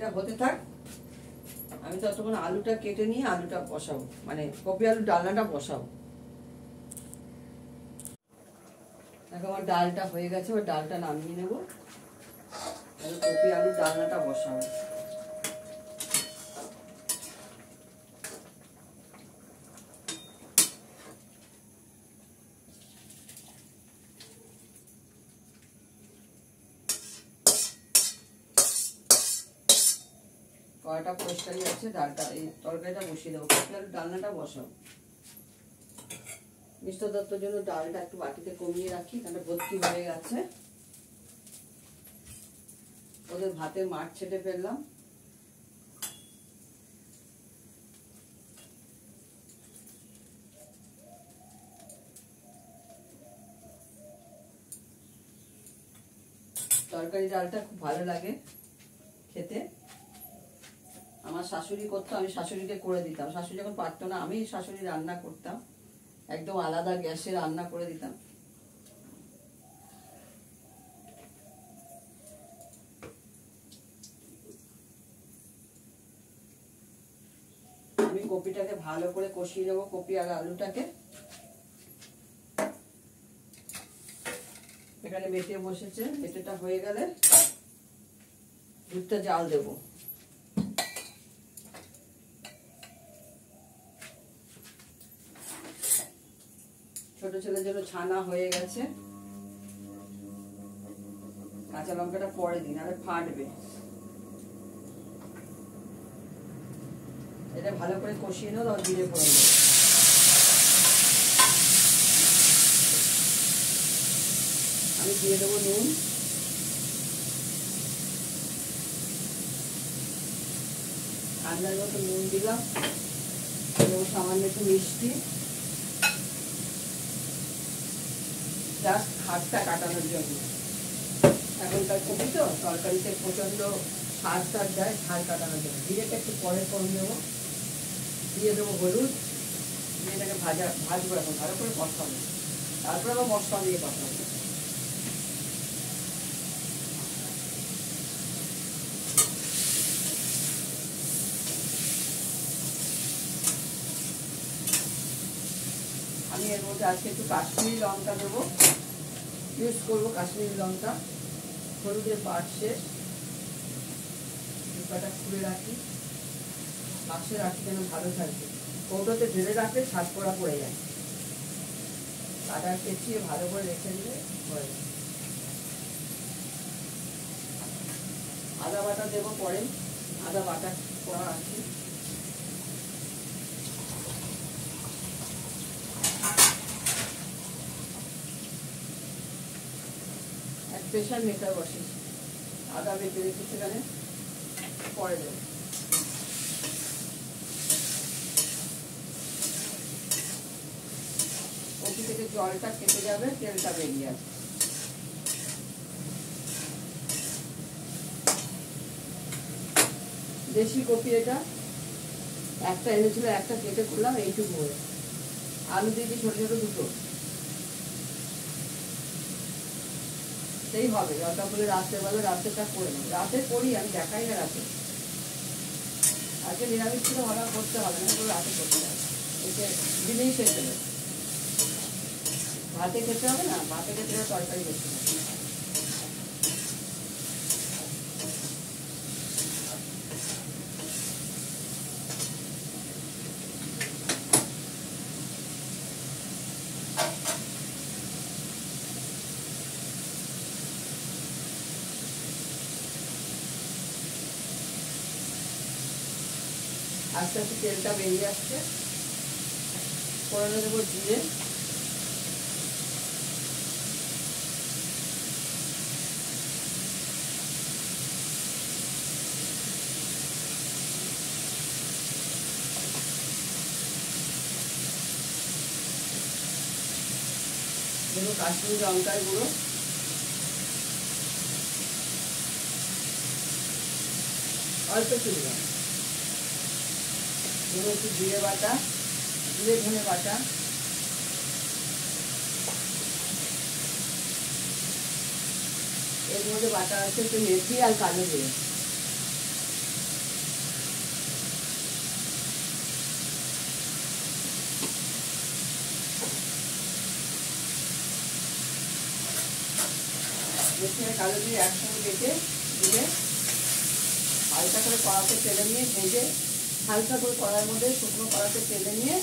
এটা হতে থাক, আমি ততক্ষণ আলুটা কেটে নিয়ে আলুটা বসাবো, মানে কপি আলুর ডালনাটা বসাবো। দেখো আমার ডালটা হয়ে গেছে, ওই ডালটা নামিয়ে নেবো, কপি আলুর ডালনাটা বসাবো। কড়াটা পরিষ্কারই আছে, ডালটা এই তরকারিটা বসিয়ে দেবো, কপি আলুর ডালনাটা বসাবো। মিষ্ট দত্তর জন্য ডালটা একটু বাটিতে কমিয়ে রাখি, কারণ ভর্তি হয়ে গেছে। ওদের ভাতের মাঠ ছেটে ফেললাম। তরকারি ডালটা খুব ভালো লাগে খেতে। আমার শাশুড়ি করতো, আমি শাশুড়িকে করে দিতাম। শাশুড়ি যখন পারতো না, আমি শাশুড়ি রান্না করতাম, একদম আলাদা গ্যাসে রান্না করে দিতাম। আমি কপিটাকে ভালো করে কষিয়ে নেবো, কপি আর আলুটাকে। এখানে বেটে বসেছে, বেটেটা হয়ে গেলে দুধটা জাল দেবো। ছোট ছেলের জন্য ছানা হয়ে গেছে। কাঁচা লঙ্কাটা পরে দিন, আরে ফাটবে। এটা ভালো করে কষিয়ে নেবো, তারপর জিরে ফোড়ন দেবো। আমি দিয়ে দেবো নুন, আন্দাজ মতো নুন দিলাম, দেবো সামান্য একটু মিষ্টি, জাস্ট হাতটা কাটানোর জন্য। এখনকার কপি তো তরকারিতে প্রচন্ড হাত টাত দেয়, ঝাল কাটানোর জন্য। জিরেটা একটু পরে কমে দেবো, দিয়ে দেবো হলুদ, দিয়ে এটাকে ভাজবো। এখন ভালো করে কষাবো, তারপর আবার মশলা দিয়ে কষাবো। আমি এর মধ্যে আজকে একটু কাশ্মীরি লঙ্কা দেবো, ইউজ করবো কাশ্মীরি লঙ্কা। হলুদের পাট শেষ, ডিব্বাটা খুলে রাখি, বাক্সে রাখি যেন ভালো থাকবে। কৌটোতে ঢেলে রাখলে ছাদ পোড়া পড়ে যায়। কাটা পেঁচিয়ে ভালো করে রেখে দিলে হয়ে যায়। আদা বাটা দেবো পরে, আদা বাটা করা আছে। এক প্রেশার মিটার বসিয়েছি, আদা বেটে রেখেছি সেখানে, পরে দেবো। কপি থেকে জলটা কেটে যাবে, তেলটা বেরিয়ে আসবে। দেশি কপি এটা, একটা এনেছিল, একটা কেটে করলাম এইটুকু হয়ে। আলু দিয়েছি ছোট ছোট দুটো, সেই হবে। দরকার পড়লে রাত্রেবেলা রাত্রেটা করে নেবো, রাতে করি, আমি দেখাই না রাতে। আজকে নিরামিষ ছিল, ভালো করতে হবে না, রাতে করতে হবে, এতে দিনেই শেষ হবে। ভাতে খেতে হবে না, ভাতে খেতে হবে, তরকারি করতে হবে। আস্তে আস্তে তেলটা বেরিয়ে আসছে, ফোড়নে দেবো জিরে, দেবো কাশ্মীরি লঙ্কার গুঁড়ো, অল্প একটু দিলাম, দেবো একটু জিরে বাটা, জিরে ধনে বাটা, এর মধ্যে বাটা আছে একটু মেথি আর কালো জিরে। কালো জিরে একসঙ্গে বেটে দিলে হালকা করে কড়াতে তেলে নিয়ে ভেজে হালকা করে কড়ার মধ্যে শুকনো কড়াতে তেলে নিয়ে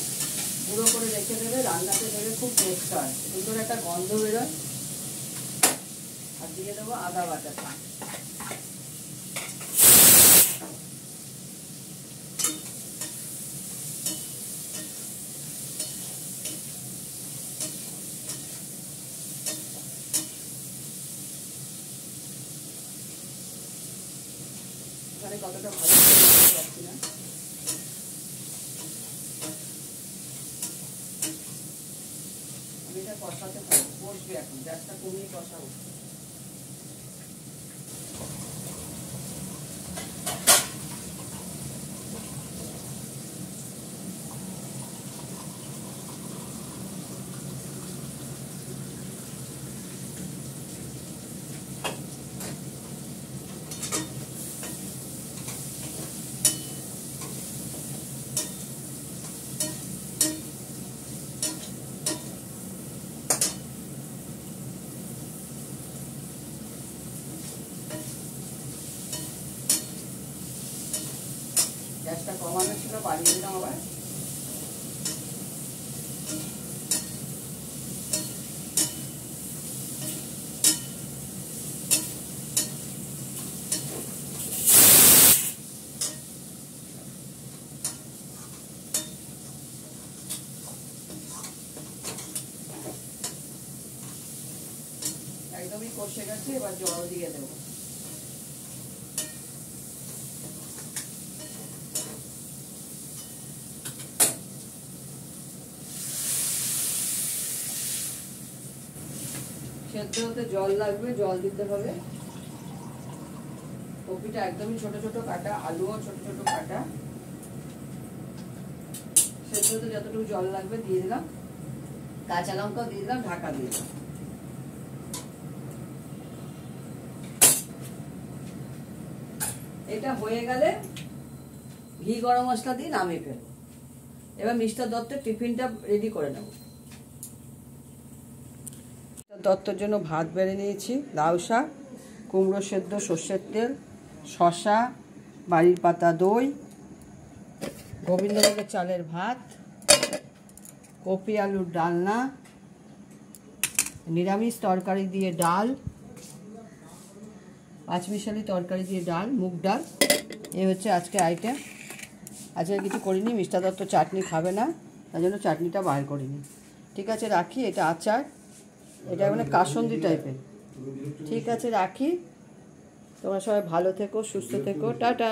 গুঁড়ো করে রেখে দেবে। রান্নাতে দেবে, খুব টেস্ট হয়, সুন্দর একটা গন্ধ বেরোয়। আর দিয়ে দেবো আদা বাটাটা। এখানে কতটা ভালো পাচ্ছি না। আমি এটা কষাতে থাকবো, বসবে এখন, গ্যাসটা কমিয়ে কষাবো। গ্যাসটা কমানো ছিল, বাড়িয়ে দিলাম আবার। একদমই কষে গেছে, এবার জল দিয়ে দেবো। সেদ্ধ হতে জল লাগবে, জল দিতে হবে। কপিটা একদমই ছোট ছোট কাটা, আলুও ছোট ছোট কাটা। সেদ্ধ হতে যতটুকু জল লাগবে দিয়ে দিলাম, কাঁচা লঙ্কাও দিয়ে দিলাম, ঢাকা দিয়ে দিলাম। এটা হয়ে গেলে ঘি গরম মশলা দিয়ে নামিয়ে ফেলবো। এবার মিস্টার দত্তের টিফিনটা রেডি করে নেব। দত্তর জন্য ভাত বেড়ে নিয়েছি, লাউ শাক, কুমড়ো সেদ্ধ, সর্ষের তেল, শসা, বাড়ির পাতা দই, গোবিন্দভোগের চালের ভাত, কপি আলুর ডালনা, নিরামিষ তরকারি দিয়ে ডাল, পাঁচমিশালি তরকারি দিয়ে ডাল, মুগ ডাল। এই হচ্ছে আজকে আইটেম। আজকে কিছু করিনি, মিস্টার দত্ত চাটনি খাবে না, তার জন্য চাটনিটা বার করিনি। ঠিক আছে, রাখি। এটা আচার, এটা মানে কাসন্দি টাইপের। ঠিক আছে, রাখি। তোমরা সবাই ভালো থেকো, সুস্থ থেকো, টাটা।